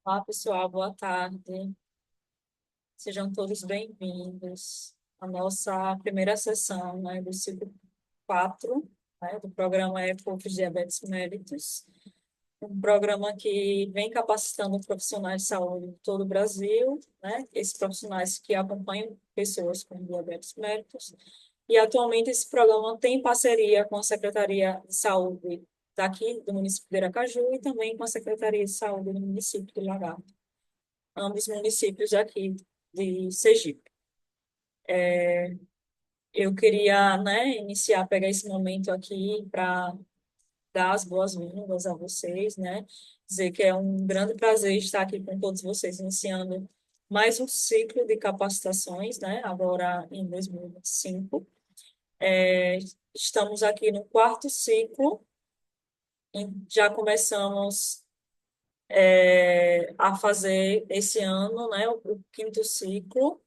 Olá, pessoal, boa tarde. Sejam todos bem-vindos à nossa primeira sessão, né, do ciclo 4, né, do programa EFOP Diabetes Mellitus, um programa que vem capacitando profissionais de saúde de todo o Brasil, né, esses profissionais que acompanham pessoas com diabetes mellitus. E atualmente esse programa tem parceria com a Secretaria de Saúde daqui do município de Aracaju e também com a Secretaria de Saúde do município de Lagarto, ambos municípios aqui de Sergipe. Eu queria, né, iniciar, pegar esse momento aqui para dar as boas-vindas a vocês, né, dizer que é um grande prazer estar aqui com todos vocês, iniciando mais um ciclo de capacitações, né, agora em 2025. É, Estamos aqui no quarto ciclo, já começamos a fazer esse ano, né, o quinto ciclo.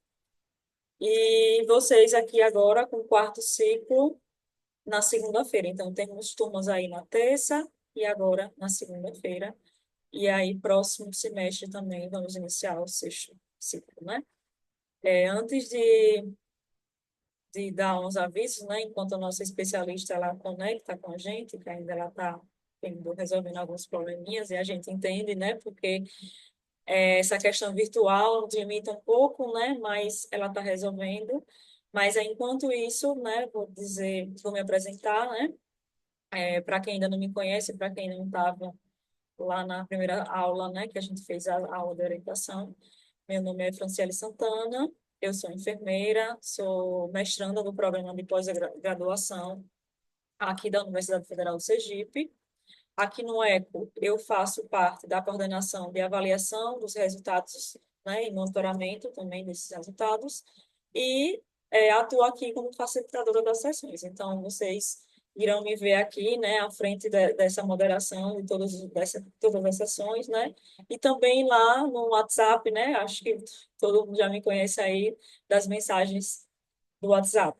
E vocês aqui agora com o quarto ciclo na segunda-feira. Então, temos turmas aí na terça e agora na segunda-feira. E aí, próximo semestre também vamos iniciar o sexto ciclo, né? Antes de dar uns avisos, né? Enquanto a nossa especialista ela conecta com a gente, que ainda ela está resolvendo alguns probleminhas, e a gente entende, né? Porque essa questão virtual limita um pouco, né? Mas ela está resolvendo. Mas enquanto isso, né? Vou me apresentar, né? Para quem ainda não me conhece, para quem não estava lá na primeira aula, né? Que a gente fez a aula de orientação. Meu nome é Franciele Santana. Eu sou enfermeira, sou mestranda do programa de pós-graduação aqui da Universidade Federal do Sergipe. Aqui no ECO, eu faço parte da coordenação de avaliação dos resultados, né, e monitoramento também desses resultados, e atuo aqui como facilitadora das sessões. Então, vocês irão me ver aqui, né, à frente dessa moderação de todas as sessões, né, e também lá no WhatsApp, né, acho que todo mundo já me conhece aí das mensagens do WhatsApp.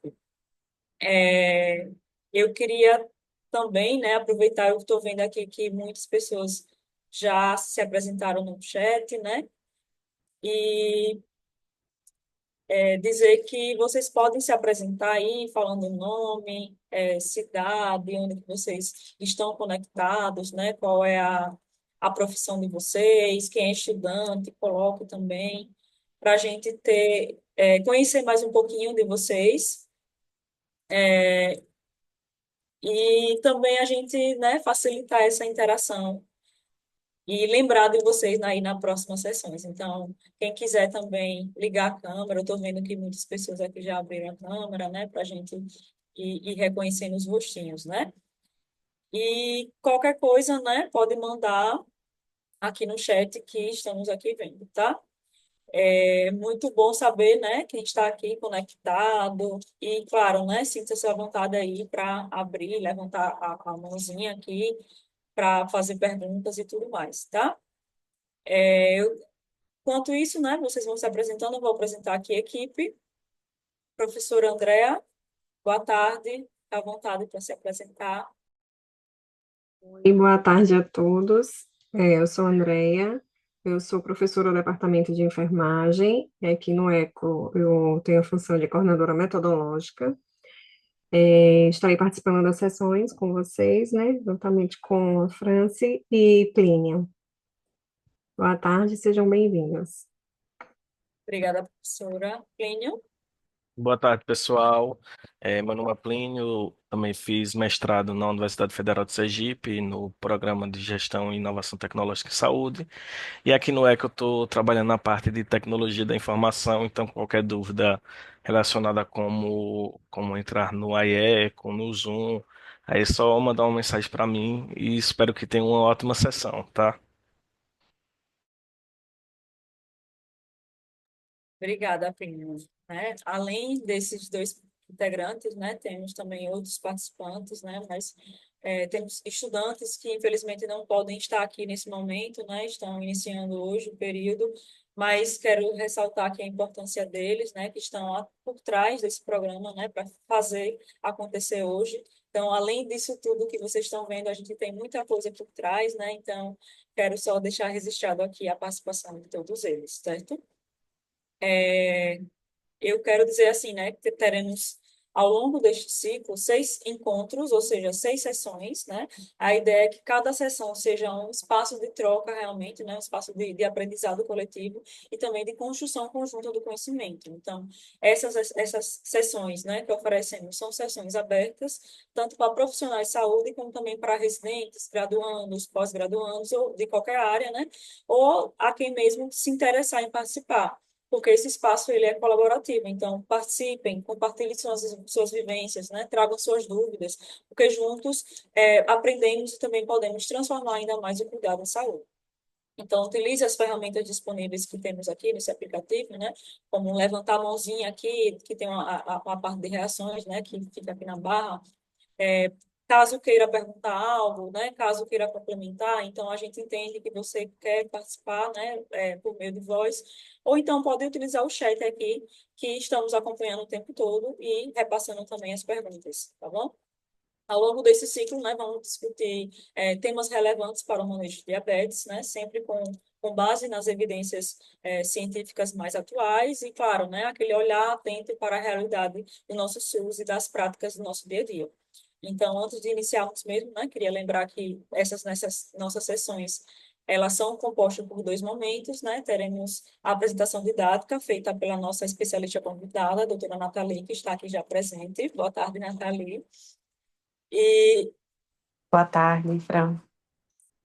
É, eu queria também, né, aproveitar, eu estou vendo aqui que muitas pessoas já se apresentaram no chat, né, e dizer que vocês podem se apresentar aí falando o nome, cidade, onde que vocês estão conectados, né, qual é a profissão de vocês, quem é estudante, coloque também, para a gente ter, conhecer mais um pouquinho de vocês. E também a gente, né, facilitar essa interação e lembrar de vocês aí nas próximas sessões. Então, quem quiser também ligar a câmera, eu estou vendo que muitas pessoas aqui já abriram a câmera, né, para a gente ir reconhecendo os rostinhos, né? E qualquer coisa, né, pode mandar aqui no chat que estamos aqui vendo, tá? É muito bom saber, né, quem está aqui conectado e, claro, né, sinta-se à vontade aí para abrir, levantar a mãozinha aqui para fazer perguntas e tudo mais, tá? Enquanto isso, né, vocês vão se apresentando, eu vou apresentar aqui a equipe. Professora Andréa, boa tarde, à vontade para se apresentar. E boa tarde a todos. Eu sou a Andreia, eu sou professora do Departamento de Enfermagem, e aqui no ECO eu tenho a função de coordenadora metodológica. Estarei participando das sessões com vocês, né, juntamente com a Franci e Plínio. Boa tarde, sejam bem-vindos. Obrigada, professora. Plínio. Boa tarde, pessoal. Meu nome é Plínio, também fiz mestrado na Universidade Federal de Sergipe, no programa de Gestão e Inovação Tecnológica e Saúde. E aqui no ECA eu estou trabalhando na parte de tecnologia da informação, então qualquer dúvida relacionada a como entrar no IECO, no Zoom, aí é só mandar uma mensagem para mim e espero que tenha uma ótima sessão, tá? Obrigada, Plínio. Né? Além desses dois integrantes, né, temos também outros participantes, né, mas temos estudantes que infelizmente não podem estar aqui nesse momento, né, estão iniciando hoje o período, mas quero ressaltar aqui a importância deles, né, que estão lá por trás desse programa, né, para fazer acontecer hoje. Então, além disso tudo que vocês estão vendo, a gente tem muita coisa por trás, né? Então, quero só deixar registrado aqui a participação de todos eles, certo? Eu quero dizer assim, né, que teremos ao longo deste ciclo 6 encontros, ou seja, 6 sessões, né? A ideia é que cada sessão seja um espaço de troca realmente, né? Um espaço de aprendizado coletivo e também de construção conjunta do conhecimento. Então, essas sessões, né, que oferecemos são sessões abertas, tanto para profissionais de saúde como também para residentes, graduandos, pós-graduandos ou de qualquer área, né? Ou a quem mesmo se interessar em participar, porque esse espaço ele é colaborativo. Então, participem, compartilhem suas vivências, né? Tragam suas dúvidas, porque juntos aprendemos e também podemos transformar ainda mais o cuidado em saúde. Então, utilize as ferramentas disponíveis que temos aqui nesse aplicativo, né? Como levantar a mãozinha aqui, que tem uma parte de reações, né? Que fica aqui na barra, caso queira perguntar algo, né? Caso queira complementar, então a gente entende que você quer participar, né? Por meio de voz, ou então pode utilizar o chat aqui, que estamos acompanhando o tempo todo e repassando também as perguntas, tá bom? Ao longo desse ciclo, né, vamos discutir temas relevantes para o manejo de diabetes, né, sempre com base nas evidências científicas mais atuais e, claro, né, aquele olhar atento para a realidade do nosso SUS e das práticas do nosso dia a dia. Então, antes de iniciarmos mesmo, né, queria lembrar que nessas nossas sessões, elas são compostas por 2 momentos, né? Teremos a apresentação didática feita pela nossa especialista convidada, a doutora Nathalie, que está aqui já presente. Boa tarde, Nathalie. E Boa tarde, Fran.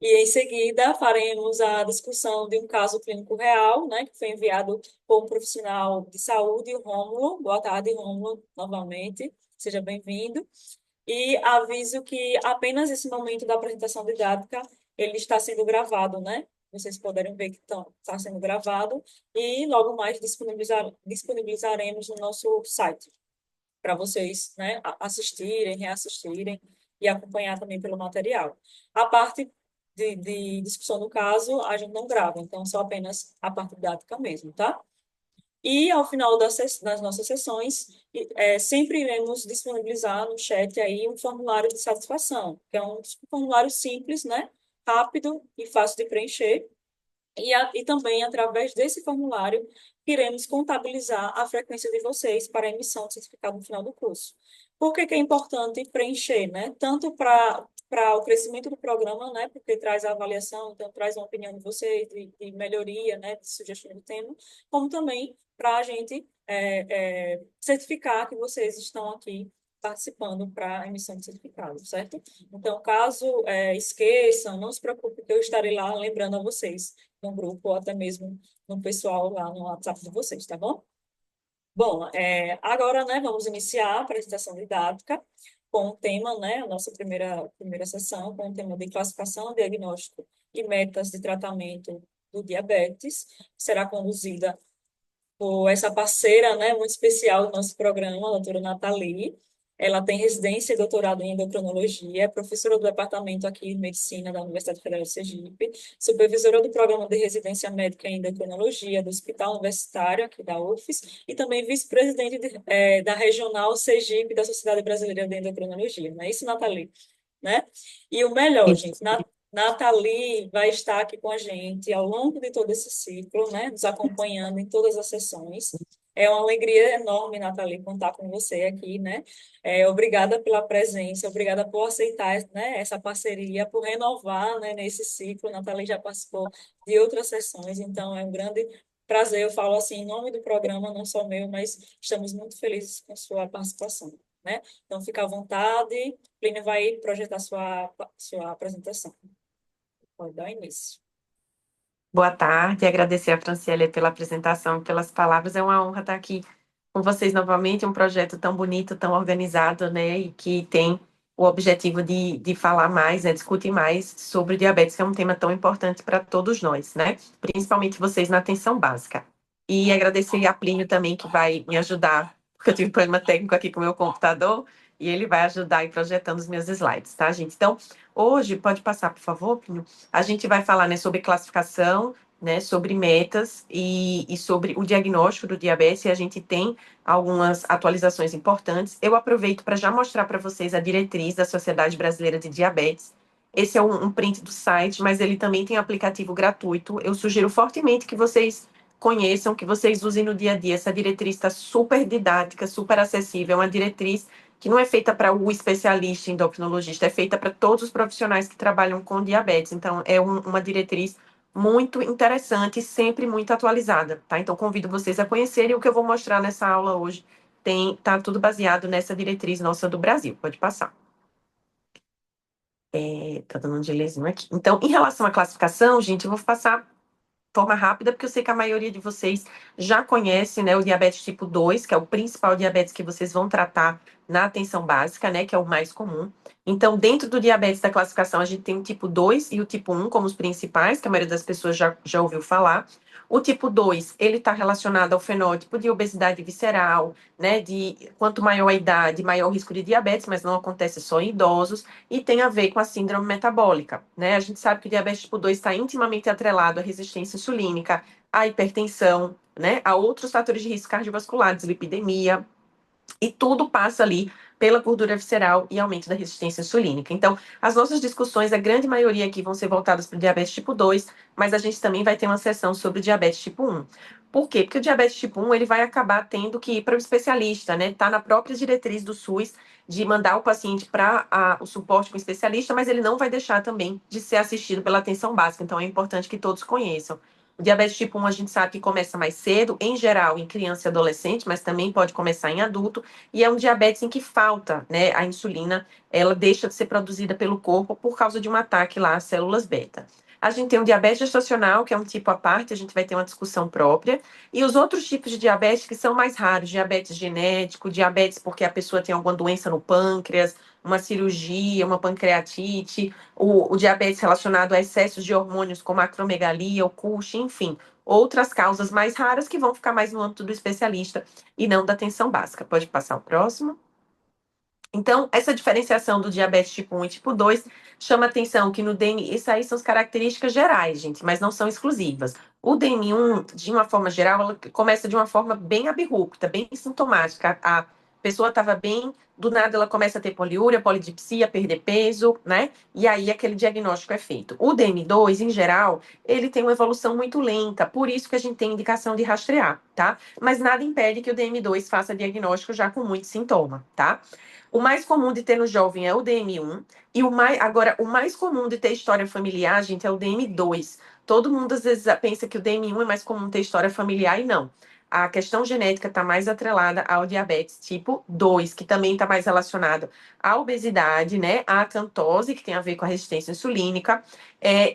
em seguida, faremos a discussão de um caso clínico real, né, que foi enviado por um profissional de saúde, o Rômulo. Boa tarde, Rômulo, novamente. Seja bem-vindo. E aviso que apenas esse momento da apresentação didática, ele está sendo gravado, né? Vocês poderem ver que está sendo gravado. E logo mais disponibilizaremos no nosso site para vocês, né, assistirem, reassistirem e acompanhar também pelo material. A parte de discussão do caso, a gente não grava, então só apenas a parte didática mesmo, tá? E ao final das nossas sessões, sempre iremos disponibilizar no chat aí um formulário de satisfação, que é um formulário simples, né? Rápido e fácil de preencher, e também, através desse formulário, iremos contabilizar a frequência de vocês para a emissão do certificado no final do curso. Por que que é importante preencher, né? Tanto para o crescimento do programa, né? Porque traz a avaliação, então traz uma opinião de vocês, de melhoria, né? De sugestão do tema, como também para a gente certificar que vocês estão aqui participando para a emissão de certificado, certo? Então, caso esqueçam, não se preocupe que eu estarei lá lembrando a vocês no grupo ou até mesmo no pessoal lá no WhatsApp de vocês, tá bom? Bom, agora, né, vamos iniciar a apresentação didática com o tema, né, a nossa primeira sessão, com o tema de classificação, diagnóstico e metas de tratamento do diabetes. Será conduzida por essa parceira, né, muito especial do nosso programa, a doutora Nathalie. Ela tem residência e doutorado em endocrinologia, é professora do departamento aqui de medicina da Universidade Federal de Sergipe, supervisora do programa de residência médica em endocrinologia do Hospital Universitário aqui da UFES e também vice-presidente da Regional Sergipe da Sociedade Brasileira de Endocrinologia. Não é isso, Nathalie? Né? E o melhor, Isso. gente, Nathalie vai estar aqui com a gente ao longo de todo esse ciclo, né? Nos acompanhando em todas as sessões. É uma alegria enorme, Nathalie, contar com você aqui, né? Obrigada pela presença, obrigada por aceitar, né, essa parceria, por renovar, né, nesse ciclo. Nathalie já participou de outras sessões, então é um grande prazer. Eu falo assim em nome do programa, não só meu, mas estamos muito felizes com sua participação, né? Então, fica à vontade. Plínio vai projetar sua apresentação. Pode dar início. Boa tarde, agradecer a Franciele pela apresentação e pelas palavras. É uma honra estar aqui com vocês novamente, um projeto tão bonito, tão organizado, né, e que tem o objetivo de falar mais, né, discutir mais sobre diabetes, que é um tema tão importante para todos nós, né, principalmente vocês na atenção básica. E agradecer a Plínio também, que vai me ajudar, porque eu tive um problema técnico aqui com o meu computador, e ele vai ajudar em projetando os meus slides, tá, gente? Então, hoje, pode passar, por favor, Plínio? A gente vai falar, né, sobre classificação né, sobre metas e sobre o diagnóstico do diabetes, e a gente tem algumas atualizações importantes. Eu aproveito para já mostrar para vocês a diretriz da Sociedade Brasileira de Diabetes. Esse é um print do site, mas ele também tem aplicativo gratuito. Eu sugiro fortemente que vocês conheçam, que vocês usem no dia a dia. Essa diretriz está super didática, super acessível. É uma diretriz que não é feita para o especialista endocrinologista, é feita para todos os profissionais que trabalham com diabetes. Então, é uma diretriz muito interessante e sempre muito atualizada, tá? Então, convido vocês a conhecerem o que eu vou mostrar nessa aula hoje. Tá tudo baseado nessa diretriz nossa do Brasil. Pode passar. Tá dando um delayzinho aqui. Então, em relação à classificação, gente, eu vou passar forma rápida, porque eu sei que a maioria de vocês já conhece, né, o diabetes tipo 2, que é o principal diabetes que vocês vão tratar na atenção básica, né, que é o mais comum. Então, dentro do diabetes da classificação, a gente tem o tipo 2 e o tipo 1 como os principais, que a maioria das pessoas já ouviu falar. O tipo 2, ele está relacionado ao fenótipo de obesidade visceral, né, de quanto maior a idade, maior o risco de diabetes, mas não acontece só em idosos, e tem a ver com a síndrome metabólica, né? A gente sabe que o diabetes tipo 2 está intimamente atrelado à resistência insulínica, à hipertensão, né, a outros fatores de risco cardiovasculares, lipidemia, e tudo passa ali pela gordura visceral e aumento da resistência insulínica. Então, as nossas discussões, a grande maioria aqui vão ser voltadas para o diabetes tipo 2, mas a gente também vai ter uma sessão sobre o diabetes tipo 1. Por quê? Porque o diabetes tipo 1, ele vai acabar tendo que ir para o especialista, né? Tá na própria diretriz do SUS de mandar o paciente para o suporte com o especialista, mas ele não vai deixar também de ser assistido pela atenção básica. Então, é importante que todos conheçam. O diabetes tipo 1 a gente sabe que começa mais cedo, em geral em criança e adolescente, mas também pode começar em adulto, e é um diabetes em que falta, né, a insulina, ela deixa de ser produzida pelo corpo por causa de um ataque lá às células beta. A gente tem o diabetes gestacional, que é um tipo à parte, a gente vai ter uma discussão própria, e os outros tipos de diabetes que são mais raros, diabetes genético, diabetes porque a pessoa tem alguma doença no pâncreas, uma cirurgia, uma pancreatite, o diabetes relacionado a excessos de hormônios como a acromegalia, o Cushing, enfim, outras causas mais raras que vão ficar mais no âmbito do especialista e não da atenção básica. Pode passar o próximo. Então, essa diferenciação do diabetes tipo 1 e tipo 2 chama atenção que no DMI, isso aí são as características gerais, gente, mas não são exclusivas. O DMI1, de uma forma geral, ela começa de uma forma bem abrupta, bem sintomática. A pessoa estava bem, do nada ela começa a ter poliúria, polidipsia, perder peso, né? E aí aquele diagnóstico é feito. O DM2, em geral, ele tem uma evolução muito lenta, por isso que a gente tem indicação de rastrear, tá? Mas nada impede que o DM2 faça diagnóstico já com muito sintoma, tá? O mais comum de ter no jovem é o DM1, e o mais comum de ter história familiar, gente, é o DM2. Todo mundo às vezes pensa que o DM1 é mais comum ter história familiar e não. A questão genética está mais atrelada ao diabetes tipo 2, que também está mais relacionado à obesidade, né? À acantose, que tem a ver com a resistência insulínica,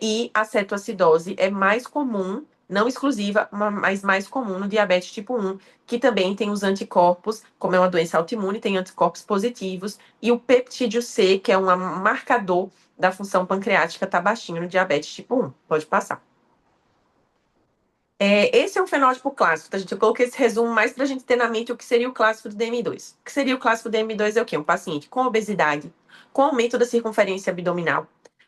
e a cetoacidose é mais comum, não exclusiva, mas mais comum no diabetes tipo 1, que também tem os anticorpos, como é uma doença autoimune, tem anticorpos positivos, e o peptídeo C, que é um marcador da função pancreática, está baixinho no diabetes tipo 1. Pode passar. Esse é um fenótipo clássico, tá, gente? Eu coloquei esse resumo mais para a gente ter na mente o que seria o clássico do DM2. O que seria o clássico do DM2 é o quê? Um paciente com obesidade, com aumento da circunferência abdominal,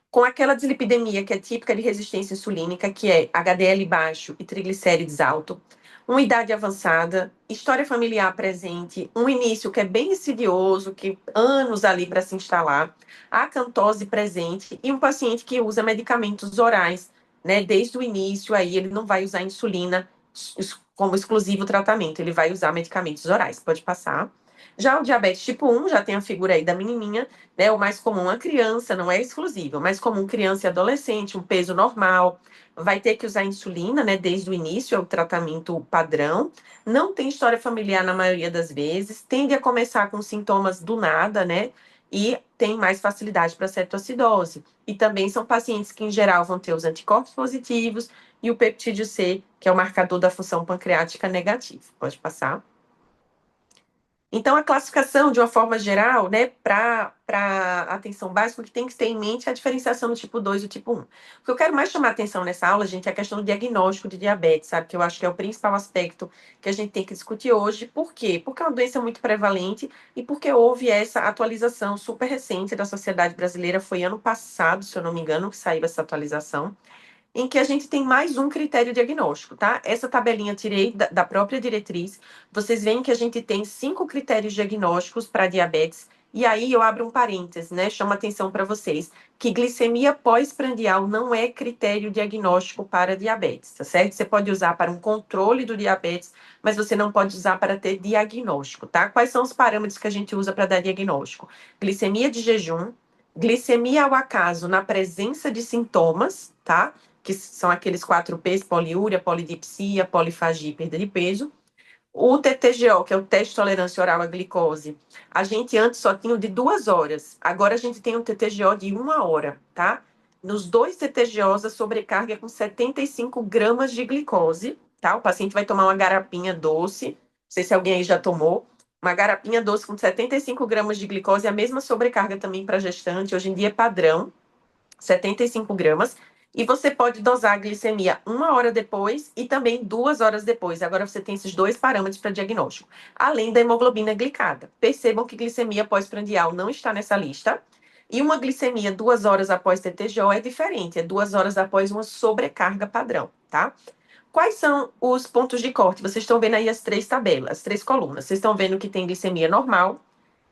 com aquela dislipidemia que é típica de resistência insulínica, que é HDL baixo e triglicérides alto, uma idade avançada, história familiar presente, um início que é bem insidioso, que anos ali para se instalar, a acantose presente e um paciente que usa medicamentos orais, né? Desde o início aí ele não vai usar insulina como exclusivo tratamento, ele vai usar medicamentos orais. Pode passar. Já o diabetes tipo 1, já tem a figura aí da menininha, né? O mais comum a criança, não é exclusivo. O mais comum criança e adolescente, um peso normal. Vai ter que usar insulina, né? Desde o início, é o tratamento padrão. Não tem história familiar na maioria das vezes. Tende a começar com sintomas do nada, né? E tem mais facilidade para cetoacidose. E também são pacientes que, em geral, vão ter os anticorpos positivos e o peptídeo C, que é o marcador da função pancreática negativo. Pode passar. Então, a classificação, de uma forma geral, né, para atenção básica, o que tem que ter em mente é a diferenciação do tipo 2 e do tipo 1. O que eu quero mais chamar a atenção nessa aula, gente, é a questão do diagnóstico de diabetes, sabe? Que eu acho que é o principal aspecto que a gente tem que discutir hoje. Por quê? Porque é uma doença muito prevalente e porque houve essa atualização super recente da Sociedade Brasileira, foi ano passado, se eu não me engano, que saiu essa atualização. em que a gente tem mais um critério diagnóstico, tá? Essa tabelinha eu tirei da própria diretriz. Vocês veem que a gente tem 5 critérios diagnósticos para diabetes. E aí eu abro um parênteses, né? Chamo atenção para vocês que glicemia pós-prandial não é critério diagnóstico para diabetes, tá certo? Você pode usar para um controle do diabetes, mas você não pode usar para ter diagnóstico, tá? Quais são os parâmetros que a gente usa para dar diagnóstico? Glicemia de jejum, glicemia ao acaso na presença de sintomas, tá? Que são aqueles 4Ps, poliúria, polidipsia, polifagia e perda de peso. O TTGO, que é o teste de tolerância oral à glicose, a gente antes só tinha o de 2 horas. Agora a gente tem um TTGO de 1 hora, tá? Nos dois TTGOs, a sobrecarga é com 75 gramas de glicose, tá? O paciente vai tomar uma garapinha doce, não sei se alguém aí já tomou, uma garapinha doce com 75 gramas de glicose, a mesma sobrecarga também para gestante, hoje em dia é padrão, 75 gramas. E você pode dosar a glicemia 1 hora depois e também 2 horas depois. Agora você tem esses dois parâmetros para diagnóstico, além da hemoglobina glicada. Percebam que glicemia pós-prandial não está nessa lista. E uma glicemia 2 horas após TTGO é diferente, é 2 horas após uma sobrecarga padrão, tá? Quais são os pontos de corte? Vocês estão vendo aí as 3 tabelas, as 3 colunas. Vocês estão vendo que tem glicemia normal,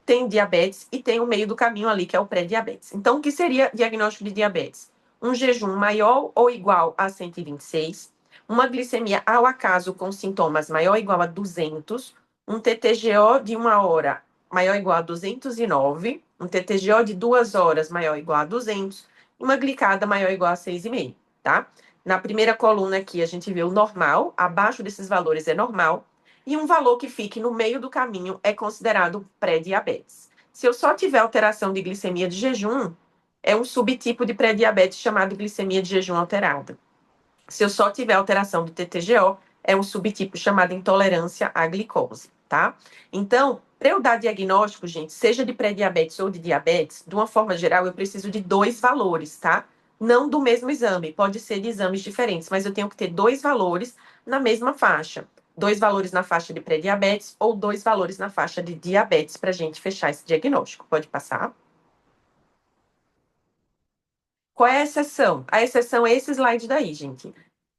tem diabetes e tem o meio do caminho ali, que é o pré-diabetes. Então, o que seria diagnóstico de diabetes? Um jejum maior ou igual a 126, uma glicemia ao acaso com sintomas maior ou igual a 200, um TTGO de 1 hora maior ou igual a 209, um TTGO de 2 horas maior ou igual a 200, e uma glicada maior ou igual a 6,5, tá? Na primeira coluna aqui, a gente vê o normal, abaixo desses valores é normal, e um valor que fique no meio do caminho é considerado pré-diabetes. Se eu só tiver alteração de glicemia de jejum, é um subtipo de pré-diabetes chamado glicemia de jejum alterada. Se eu só tiver alteração do TTGO, é um subtipo chamado intolerância à glicose, tá? Então, para eu dar diagnóstico, gente, seja de pré-diabetes ou de diabetes, de uma forma geral, eu preciso de 2 valores, tá? Não do mesmo exame, pode ser de exames diferentes, mas eu tenho que ter 2 valores na mesma faixa. 2 valores na faixa de pré-diabetes ou 2 valores na faixa de diabetes para a gente fechar esse diagnóstico. Pode passar? Qual é a exceção? A exceção é esse slide daí, gente.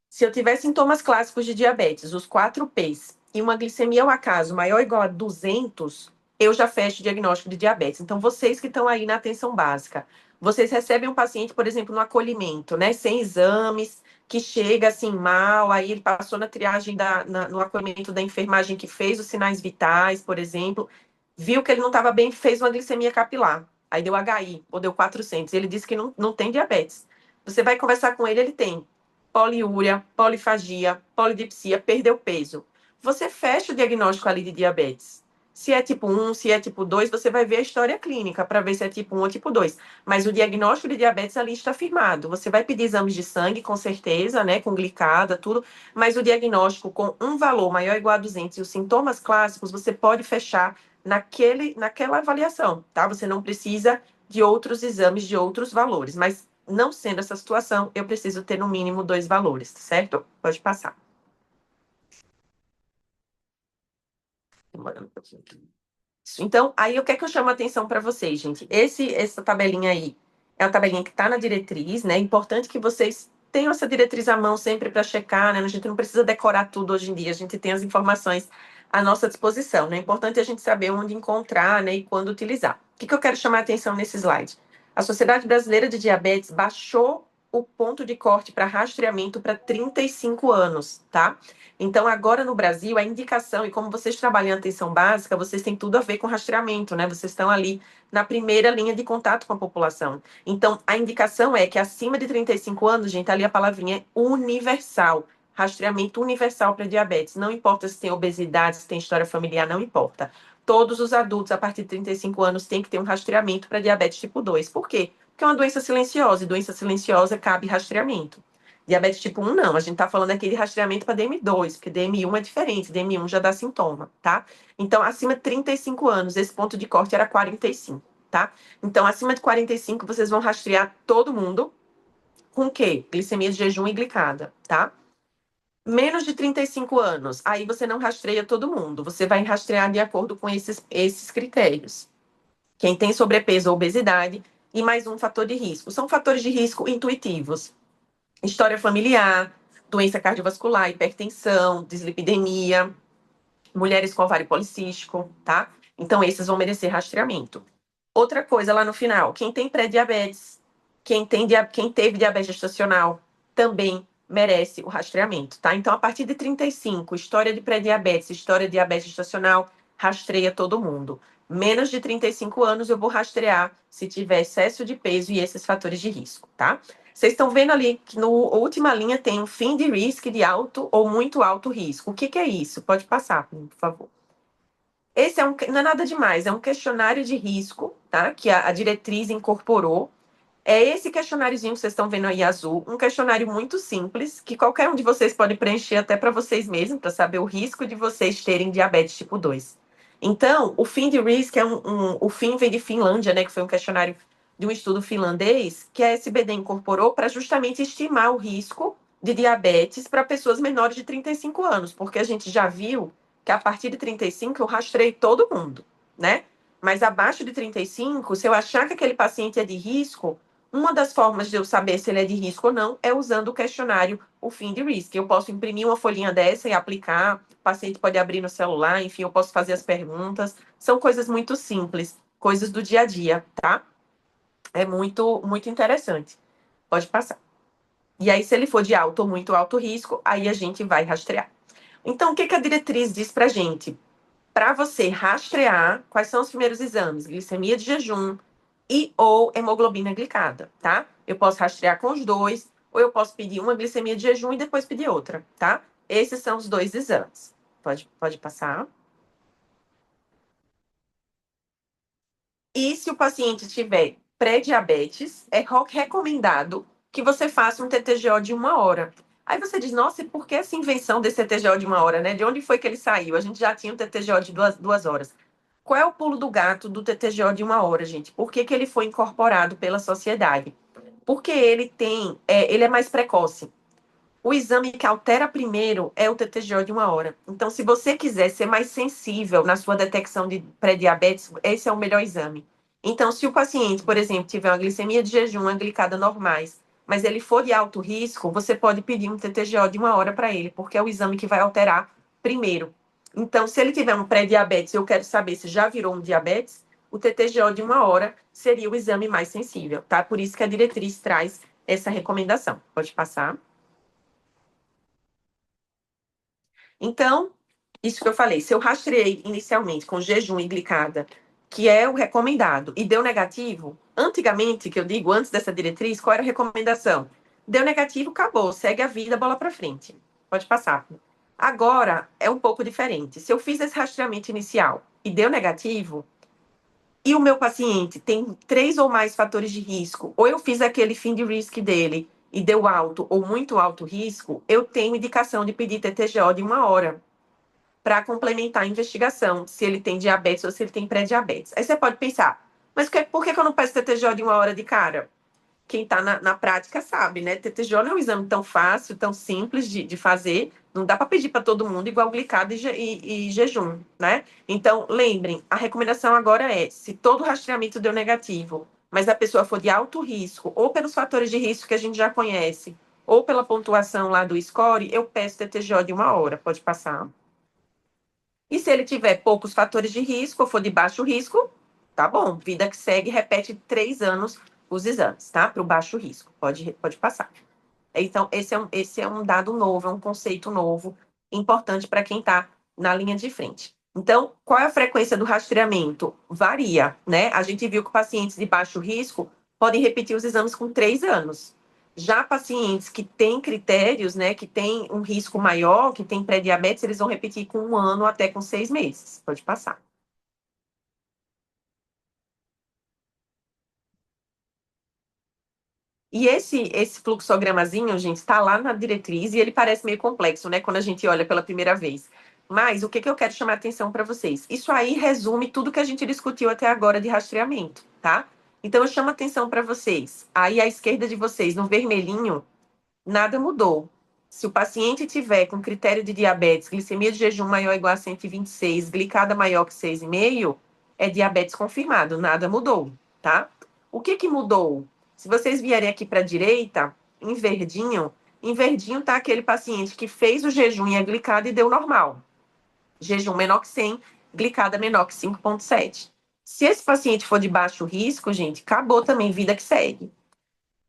Se eu tiver sintomas clássicos de diabetes, os 4Ps, e uma glicemia ao acaso maior ou igual a 200, eu já fecho o diagnóstico de diabetes. Então, vocês que estão aí na atenção básica, vocês recebem um paciente, por exemplo, no acolhimento, né, sem exames, que chega assim mal, aí ele passou na triagem no acolhimento da enfermagem que fez os sinais vitais, por exemplo, viu que ele não estava bem, fez uma glicemia capilar, aí deu HI, ou deu 400, ele disse que não tem diabetes. Você vai conversar com ele, ele tem poliúria, polifagia, polidipsia, perdeu peso. Você fecha o diagnóstico ali de diabetes. Se é tipo 1, se é tipo 2, você vai ver a história clínica para ver se é tipo 1 ou tipo 2. Mas o diagnóstico de diabetes ali está firmado. Você vai pedir exames de sangue, com certeza, né, com glicada, tudo, mas o diagnóstico com um valor maior ou igual a 200 e os sintomas clássicos, você pode fechar naquela avaliação, tá? Você não precisa de outros exames de outros valores, mas não sendo essa situação, eu preciso ter no mínimo 2 valores, certo? Pode passar. Demorando um pouquinho aqui. Então, aí o que é que eu chamo a atenção para vocês, gente? Essa tabelinha aí é a tabelinha que está na diretriz, né? É importante que vocês tenham essa diretriz à mão sempre para checar, né? A gente não precisa decorar tudo hoje em dia, a gente tem as informações à nossa disposição, né? É importante a gente saber onde encontrar, né? E quando utilizar. O que, que eu quero chamar a atenção nesse slide? A Sociedade Brasileira de Diabetes baixou o ponto de corte para rastreamento para 35 anos, tá? Então, agora no Brasil, a indicação, e como vocês trabalham em atenção básica, vocês têm tudo a ver com rastreamento, né? Vocês estão ali na primeira linha de contato com a população. Então, a indicação é que acima de 35 anos, gente, ali a palavrinha é universal. Rastreamento universal para diabetes. Não importa se tem obesidade, se tem história familiar, não importa. Todos os adultos a partir de 35 anos têm que ter um rastreamento para diabetes tipo 2. Por quê? Porque é uma doença silenciosa, e doença silenciosa cabe rastreamento. Diabetes tipo 1, não. A gente tá falando aqui de rastreamento para DM2, porque DM1 é diferente, DM1 já dá sintoma, tá? Então, acima de 35 anos, esse ponto de corte era 45, tá? Então, acima de 45, vocês vão rastrear todo mundo com o quê? Glicemia de jejum e glicada, tá? Menos de 35 anos, aí você não rastreia todo mundo. Você vai rastrear de acordo com esses critérios. Quem tem sobrepeso ou obesidade e mais um fator de risco. São fatores de risco intuitivos. História familiar, doença cardiovascular, hipertensão, dislipidemia, mulheres com ovário policístico, tá? Então, esses vão merecer rastreamento. Outra coisa lá no final, quem tem pré-diabetes, quem teve diabetes gestacional, também merece o rastreamento, tá? Então, a partir de 35, história de pré-diabetes, história de diabetes gestacional, rastreia todo mundo. Menos de 35 anos, eu vou rastrear se tiver excesso de peso e esses fatores de risco, tá? Vocês estão vendo ali que na última linha tem um fim de risco de alto ou muito alto risco. O que, que é isso? Pode passar, por favor. Esse não é nada demais, é um questionário de risco, tá? Que a diretriz incorporou. É esse questionáriozinho que vocês estão vendo aí azul, um questionário muito simples, que qualquer um de vocês pode preencher até para vocês mesmos, para saber o risco de vocês terem diabetes tipo 2. Então, o FIN de Risk o FIN vem de Finlândia, né? Que foi um questionário de um estudo finlandês, que a SBD incorporou para justamente estimar o risco de diabetes para pessoas menores de 35 anos, porque a gente já viu que a partir de 35 eu rastrei todo mundo, né? Mas abaixo de 35, se eu achar que aquele paciente é de risco, uma das formas de eu saber se ele é de risco ou não é usando o questionário, o FIN de Risk. Eu posso imprimir uma folhinha dessa e aplicar, o paciente pode abrir no celular, enfim, eu posso fazer as perguntas. São coisas muito simples, coisas do dia a dia, tá? É muito, muito interessante. Pode passar. E aí, se ele for de alto ou muito alto risco, aí a gente vai rastrear. Então, o que a diretriz diz pra gente? Para você rastrear quais são os primeiros exames, glicemia de jejum e ou hemoglobina glicada, tá? Eu posso rastrear com os dois, ou eu posso pedir uma glicemia de jejum e depois pedir outra, tá? Esses são os dois exames. Pode passar. E se o paciente tiver pré-diabetes, é recomendado que você faça um TTGO de 1 hora. Aí você diz, nossa, e por que essa invenção desse TTGO de 1 hora, né? De onde foi que ele saiu? A gente já tinha um TTGO de duas horas. Qual é o pulo do gato do TTGO de 1 hora, gente? Por que ele foi incorporado pela sociedade? Porque ele é mais precoce. O exame que altera primeiro é o TTGO de 1 hora. Então, se você quiser ser mais sensível na sua detecção de pré-diabetes, esse é o melhor exame. Então, se o paciente, por exemplo, tiver uma glicemia de jejum, uma glicada normais, mas ele for de alto risco, você pode pedir um TTGO de 1 hora para ele, porque é o exame que vai alterar primeiro. Então, se ele tiver um pré-diabetes, eu quero saber se já virou um diabetes, o TTGO de 1 hora seria o exame mais sensível, tá? Por isso que a diretriz traz essa recomendação. Pode passar. Então, isso que eu falei, se eu rastreei inicialmente com jejum e glicada, que é o recomendado, e deu negativo, antigamente, que eu digo antes dessa diretriz, qual era a recomendação? Deu negativo, acabou, segue a vida, bola para frente. Pode passar. Agora é um pouco diferente. Se eu fiz esse rastreamento inicial e deu negativo, e o meu paciente tem 3 ou mais fatores de risco, ou eu fiz aquele fim de risk dele e deu alto ou muito alto risco, eu tenho indicação de pedir TTGO de 1 hora para complementar a investigação, se ele tem diabetes ou se ele tem pré-diabetes. Aí você pode pensar, mas por que eu não peço TTGO de 1 hora de cara? Quem está na prática sabe, né? TTGO não é um exame tão fácil, tão simples de fazer. Não dá para pedir para todo mundo igual glicado e jejum, né? Então, lembrem, a recomendação agora é, se todo rastreamento deu negativo, mas a pessoa for de alto risco, ou pelos fatores de risco que a gente já conhece, ou pela pontuação lá do score, eu peço TTGO de 1 hora. Pode passar. E se ele tiver poucos fatores de risco, ou for de baixo risco, tá bom. Vida que segue, repete 3 anos os exames, tá? Para o baixo risco. Pode passar. Então, esse é um dado novo, é um conceito novo, importante para quem está na linha de frente. Então, qual é a frequência do rastreamento? Varia, né? A gente viu que pacientes de baixo risco podem repetir os exames com 3 anos. Já pacientes que têm critérios, né, que têm um risco maior, que têm pré-diabetes, eles vão repetir com 1 ano até com 6 meses. Pode passar. E esse fluxogramazinho, gente, está lá na diretriz e ele parece meio complexo, né, quando a gente olha pela primeira vez. Mas o que eu quero chamar a atenção para vocês? Isso aí resume tudo que a gente discutiu até agora de rastreamento, tá? Então eu chamo a atenção para vocês. Aí à esquerda de vocês, no vermelhinho, nada mudou. Se o paciente tiver com critério de diabetes, glicemia de jejum maior ou igual a 126, glicada maior que 6,5, é diabetes confirmado, nada mudou, tá? O que mudou? Se vocês vierem aqui para a direita, em verdinho tá aquele paciente que fez o jejum e a glicada e deu normal. Jejum menor que 100, glicada menor que 5,7. Se esse paciente for de baixo risco, gente, acabou também, vida que segue.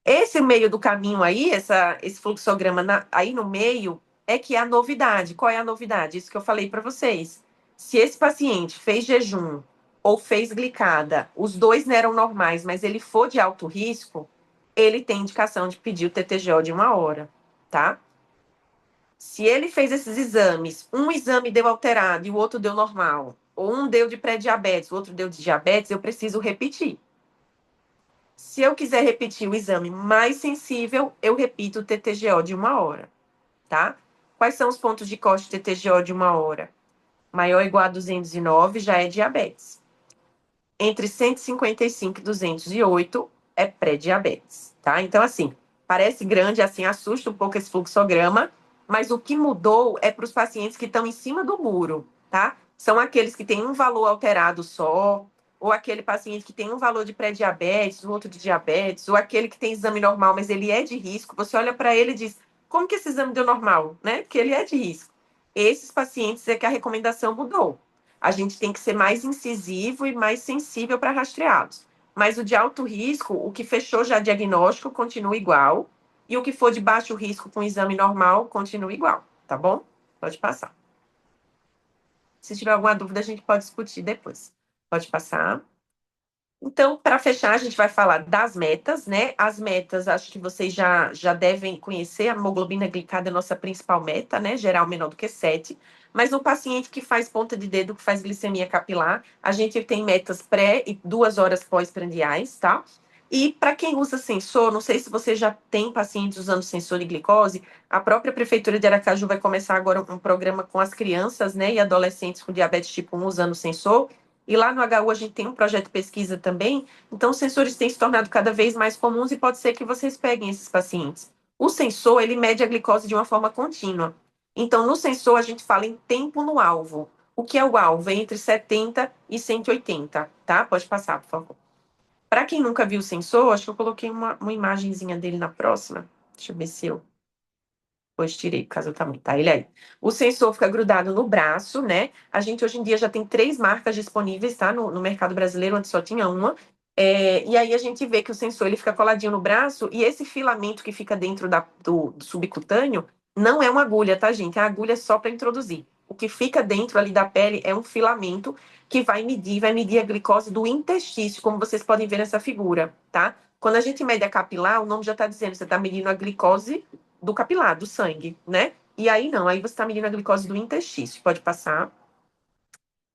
Esse meio do caminho aí, esse fluxograma aí no meio, é que é a novidade. Qual é a novidade? Isso que eu falei para vocês. Se esse paciente fez jejum ou fez glicada, os dois não eram normais, mas ele for de alto risco, ele tem indicação de pedir o TTGO de 1 hora, tá? Se ele fez esses exames, um exame deu alterado e o outro deu normal, ou um deu de pré-diabetes, o outro deu de diabetes, eu preciso repetir. Se eu quiser repetir o exame mais sensível, eu repito o TTGO de 1 hora, tá? Quais são os pontos de corte TTGO de 1 hora? Maior ou igual a 209 já é diabetes. Entre 155 e 208 é pré-diabetes, tá? Então, assim, parece grande, assim, assusta um pouco esse fluxograma, mas o que mudou é para os pacientes que estão em cima do muro, tá? São aqueles que têm um valor alterado só, ou aquele paciente que tem um valor de pré-diabetes, o outro de diabetes, ou aquele que tem exame normal, mas ele é de risco. Você olha para ele e diz, como que esse exame deu normal, né? Porque ele é de risco. Esses pacientes é que a recomendação mudou. A gente tem que ser mais incisivo e mais sensível para rastreados. Mas o de alto risco, o que fechou já diagnóstico, continua igual. E o que for de baixo risco com exame normal, continua igual, tá bom? Pode passar. Se tiver alguma dúvida, a gente pode discutir depois. Pode passar. Então, para fechar, a gente vai falar das metas, né? As metas, acho que vocês já devem conhecer. A hemoglobina glicada é a nossa principal meta, né? Geral menor do que 7. Mas no paciente que faz ponta de dedo, que faz glicemia capilar, a gente tem metas pré e 2 horas pós-prandiais, tá? E para quem usa sensor, não sei se você já tem pacientes usando sensor de glicose, a própria Prefeitura de Aracaju vai começar agora um programa com as crianças, né, e adolescentes com diabetes tipo 1 usando sensor. E lá no HU a gente tem um projeto de pesquisa também, então os sensores têm se tornado cada vez mais comuns e pode ser que vocês peguem esses pacientes. O sensor, ele mede a glicose de uma forma contínua. Então, no sensor, a gente fala em tempo no alvo. O que é o alvo? É entre 70 e 180, tá? Pode passar, por favor. Para quem nunca viu o sensor, acho que eu coloquei uma imagenzinha dele na próxima. Deixa eu ver se eu depois tirei, por causa do tamanho. Tá, ele aí. O sensor fica grudado no braço, né? A gente hoje em dia já tem 3 marcas disponíveis, tá? No mercado brasileiro, onde só tinha uma. E aí a gente vê que o sensor ele fica coladinho no braço e esse filamento que fica dentro do subcutâneo não é uma agulha, tá, gente? A agulha é só para introduzir. O que fica dentro ali da pele é um filamento que vai medir a glicose do intestino, como vocês podem ver nessa figura, tá? Quando a gente mede a capilar, o nome já está dizendo, você está medindo a glicose do capilar, do sangue, né? E aí não, aí você está medindo a glicose do intestino, pode passar.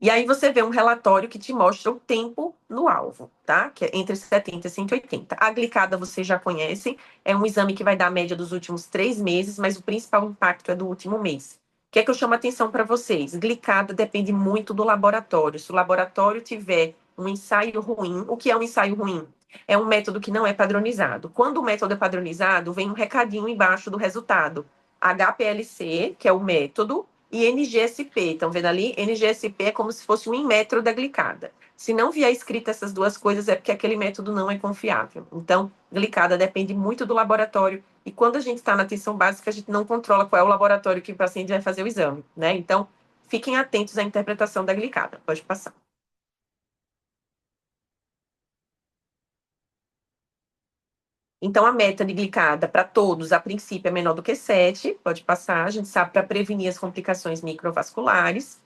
E aí você vê um relatório que te mostra o tempo no alvo, tá? Que é entre 70 e 180. A glicada vocês já conhecem, é um exame que vai dar a média dos últimos 3 meses, mas o principal impacto é do último mês. O que é que eu chamo a atenção para vocês? Glicada depende muito do laboratório. Se o laboratório tiver um ensaio ruim, o que é um ensaio ruim? É um método que não é padronizado. Quando o método é padronizado, vem um recadinho embaixo do resultado. HPLC, que é o método, e NGSP. Estão vendo ali? NGSP é como se fosse um Inmetro da glicada. Se não vier escrita essas duas coisas, é porque aquele método não é confiável. Então, glicada depende muito do laboratório. E quando a gente está na atenção básica, a gente não controla qual é o laboratório que o paciente vai fazer o exame, né? Então, fiquem atentos à interpretação da glicada. Pode passar. Então, a meta de glicada para todos, a princípio, é menor do que 7. Pode passar. A gente sabe para prevenir as complicações microvasculares.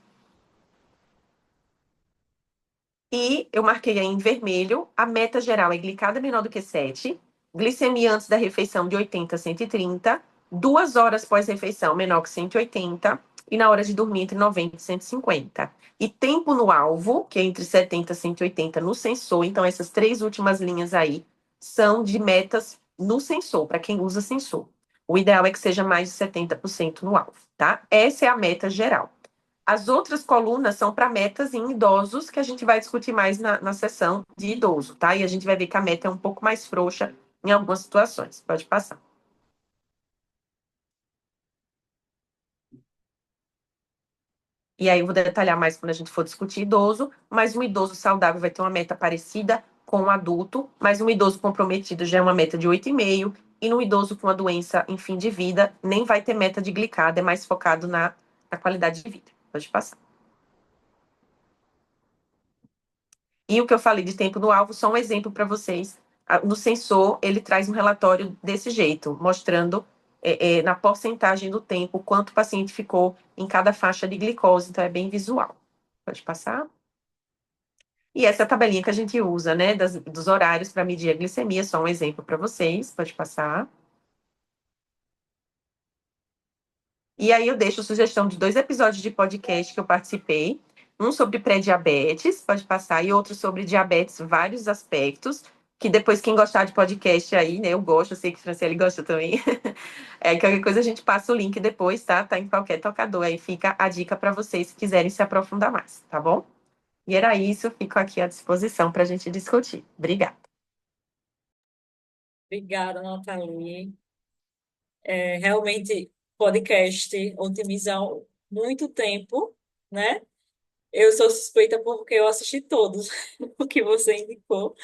E eu marquei aí em vermelho, a meta geral é glicada menor do que 7, glicemia antes da refeição de 80 a 130, 2 horas pós-refeição menor que 180 e na hora de dormir entre 90 e 150. E tempo no alvo, que é entre 70 e 180 no sensor. Então, essas 3 últimas linhas aí são de metas no sensor, para quem usa sensor. O ideal é que seja mais de 70% no alvo, tá? Essa é a meta geral. As outras colunas são para metas em idosos, que a gente vai discutir mais na sessão de idoso, tá? E a gente vai ver que a meta é um pouco mais frouxa em algumas situações. Pode passar. E aí eu vou detalhar mais quando a gente for discutir idoso, mas um idoso saudável vai ter uma meta parecida com um adulto, mas um idoso comprometido já é uma meta de 8,5 e no idoso com a doença em fim de vida, nem vai ter meta de glicada, é mais focado na qualidade de vida. Pode passar. E o que eu falei de tempo no alvo, só um exemplo para vocês. No sensor, ele traz um relatório desse jeito, mostrando na porcentagem do tempo quanto o paciente ficou em cada faixa de glicose, então é bem visual. Pode passar. E essa tabelinha que a gente usa, né, dos horários para medir a glicemia, só um exemplo para vocês. Pode passar. E aí eu deixo sugestão de 2 episódios de podcast que eu participei. Um sobre pré-diabetes, pode passar, e outro sobre diabetes, vários aspectos, que depois quem gostar de podcast aí, né, eu gosto, eu sei que a Franciele gosta também. Qualquer coisa a gente passa o link depois, tá? Tá em qualquer tocador, aí fica a dica para vocês se quiserem se aprofundar mais, tá bom? E era isso, fico aqui à disposição para a gente discutir. Obrigada. Obrigada, Nathalie. Realmente, podcast otimiza muito tempo, né? Eu sou suspeita porque eu assisti todos o que você indicou.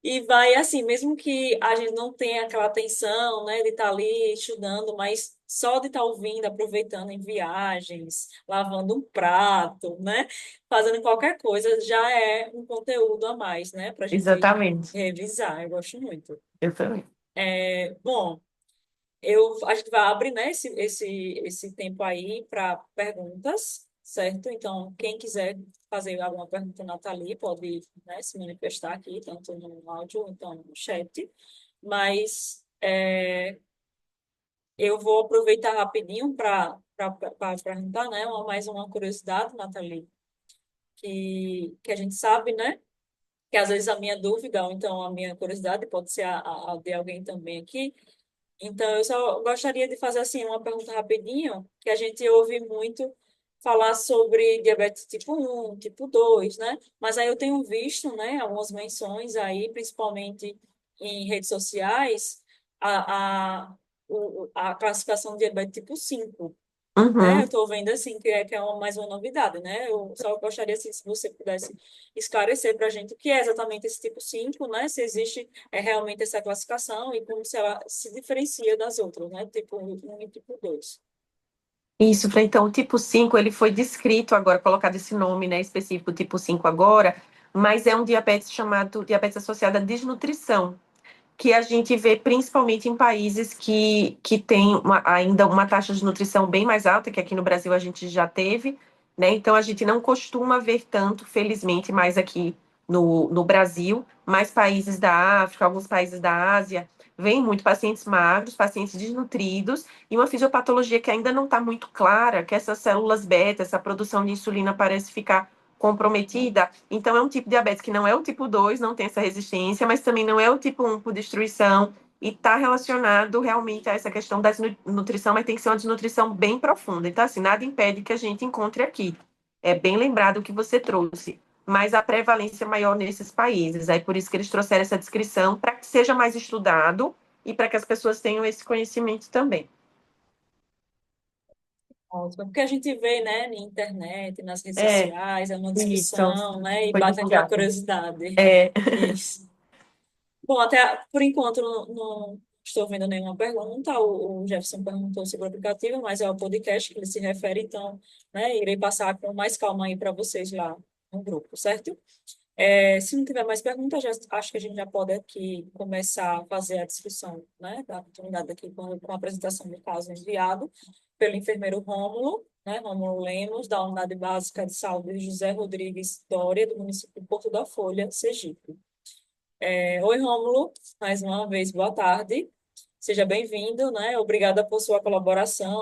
E vai assim, mesmo que a gente não tenha aquela atenção, né, de estar ali estudando, mas só de estar ouvindo, aproveitando em viagens, lavando um prato, né, fazendo qualquer coisa, já é um conteúdo a mais, né, para a gente Exatamente. revisar. Eu gosto muito. Eu também. Bom, a gente vai abrir, né, esse tempo aí para perguntas, certo? Então, quem quiser fazer alguma pergunta, Nathalie, pode, né, se manifestar aqui, tanto no áudio, então no chat. Mas eu vou aproveitar rapidinho para perguntar, né, mais uma curiosidade, Nathalie, que a gente sabe, né, que às vezes a minha dúvida, ou então a minha curiosidade pode ser a de alguém também aqui. Então, eu só gostaria de fazer assim uma pergunta rapidinho, que a gente ouve muito falar sobre diabetes tipo 1, tipo 2, né? Mas aí eu tenho visto, né, algumas menções aí, principalmente em redes sociais, a classificação de diabetes tipo 5, né? Eu Uhum. estou vendo assim que é mais uma novidade, né? Eu só gostaria assim, se você pudesse esclarecer para a gente o que é exatamente esse tipo 5, né? Se existe realmente essa classificação e como se ela se diferencia das outras, né? Tipo 1 e tipo 2. Isso, então, o tipo 5 ele foi descrito agora, colocado esse nome, né, específico, tipo 5 agora, mas é um diabetes chamado diabetes associado à desnutrição, que a gente vê principalmente em países que têm ainda uma taxa de nutrição bem mais alta, que aqui no Brasil a gente já teve, né? Então a gente não costuma ver tanto, felizmente, mais aqui no Brasil, mais países da África, alguns países da Ásia, vem muito pacientes magros, pacientes desnutridos, e uma fisiopatologia que ainda não está muito clara, que essas células beta, essa produção de insulina parece ficar comprometida. Então, é um tipo de diabetes que não é o tipo 2, não tem essa resistência, mas também não é o tipo 1 por destruição, e está relacionado realmente a essa questão da desnutrição, mas tem que ser uma desnutrição bem profunda. Então, assim, nada impede que a gente encontre aqui. É bem lembrado o que você trouxe, mas a prevalência é maior nesses países. Aí, por isso que eles trouxeram essa descrição, para que seja mais estudado e para que as pessoas tenham esse conhecimento também. Ótimo. Porque a gente vê, né, na internet, nas redes É, sociais, é uma isso. discussão, né, e Foi bate aquela divulgado. curiosidade. É. Isso. Bom, até por enquanto não estou vendo nenhuma pergunta. O Jefferson perguntou sobre o aplicativo, mas é o podcast que ele se refere, então, né, irei passar com mais calma aí para vocês lá no grupo, certo? Se não tiver mais perguntas, acho que a gente já pode aqui começar a fazer a discussão, né, da oportunidade aqui com a apresentação do caso enviado pelo enfermeiro Rômulo, né, Rômulo Lemos, da Unidade Básica de Saúde José Rodrigues Dória, do município de Porto da Folha, Sergipe. Oi, Rômulo, mais uma vez, boa tarde. Seja bem-vindo, né? Obrigada por sua colaboração.